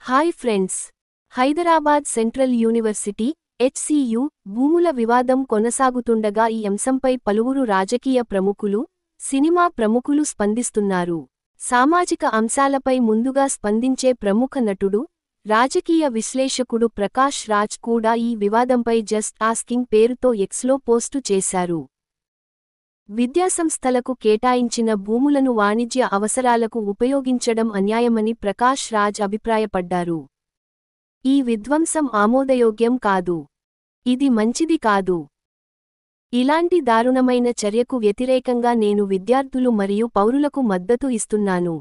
Hi friends, Hyderabad central university HCU భూముల వివాదం కొనసాగుతుండగా ఈ అంశంపై పలువురు రాజకీయ ప్రముఖులు, సినిమా ప్రముఖులు స్పందిస్తున్నారు. సామాజిక అంశాలపై ముందుగా స్పందించే ప్రముఖ నటుడు, రాజకీయ విశ్లేషకుడు ప్రకాష్ రాజ్ కూడా ఈ వివాదంపై జస్ట్ ఆస్కింగ్ పేరుతో ఎక్స్లో పోస్టు చేశారు. విద్యాసంస్థలకు కేటాయించిన భూములను వాణిజ్య అవసరాలకు ఉపయోగించడం అన్యాయమని ప్రకాష్ రాజ్ అభిప్రాయపడ్డారు. ఈ విధ్వంసం ఆమోదయోగ్యం కాదు. ఇది మంచిది కాదు. ఇలాంటి దారుణమైన చర్యకు వ్యతిరేకంగా నేను విద్యార్థులు మరియు పౌరులకు మద్దతు ఇస్తున్నాను.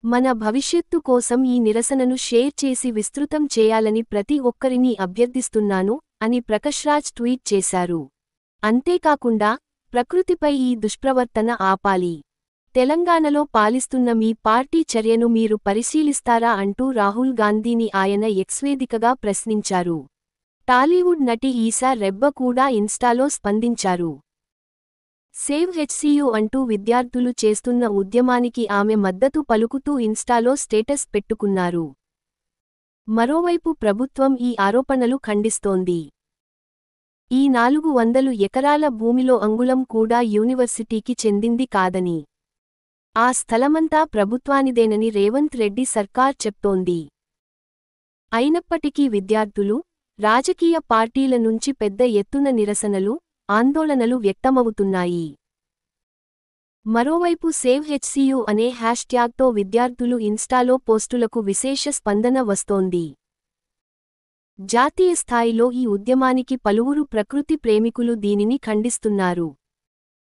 మన భవిష్యత్తు కోసం ఈ నిరసనను షేర్ చేసి విస్తృతం చేయాలని ప్రతి ఒక్కరినీ అభ్యర్థిస్తున్నాను అని ప్రకాష్రాజ్ ట్వీట్ చేశారు. అంతేకాకుండా, ప్రకృతిపై ఈ దుష్ప్రవర్తన ఆపాలి. తెలంగాణలో పాలిస్తున్న మీ పార్టీ చర్యను మీరు పరిశీలిస్తారా అంటూ రాహుల్ గాంధీని ఆయన ఎక్స్ వేదికగా ప్రశ్నించారు. టాలీవుడ్ నటి ఈశా రెబ్బ కూడా ఇన్స్టాలో స్పందించారు. సేవ్ HCU అంటూ విద్యార్థులు చేస్తున్న ఉద్యమానికి ఆమె మద్దతు పలుకుతూ ఇన్స్టాలో స్టేటస్ పెట్టుకున్నారు. మరోవైపు ప్రభుత్వం ఈ ఆరోపణలు ఖండిస్తోంది. ఈ 400 ఎకరాల భూమిలో అంగుళం కూడా యూనివర్సిటీకి చెందింది కాదని, ఆ స్థలమంతా ప్రభుత్వానిదేనని రేవంత్ రెడ్డి సర్కార్ చెప్తోంది. అయినప్పటికీ విద్యార్థులు, రాజకీయ పార్టీల నుంచి పెద్ద ఎత్తున నిరసనలు, ఆందోళనలు వ్యక్తమవుతున్నాయి. మరోవైపు సేవ్ HCU అనే హ్యాష్ట్యాగ్తో విద్యార్థులు ఇన్స్టాలో పోస్టులకు విశేష స్పందన వస్తోంది. జాతీయ స్థాయిలో ఈ ఉద్యమానికి పలువురు ప్రకృతి ప్రేమికులు దీనిని ఖండిస్తున్నారు.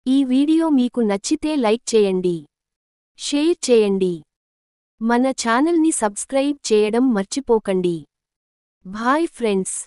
ఈ వీడియో మీకు నచ్చితే లైక్ చేయండి, షేర్ చేయండి. మన ఛానల్ని సబ్స్క్రైబ్ చేయడం మర్చిపోకండి. Bye friends.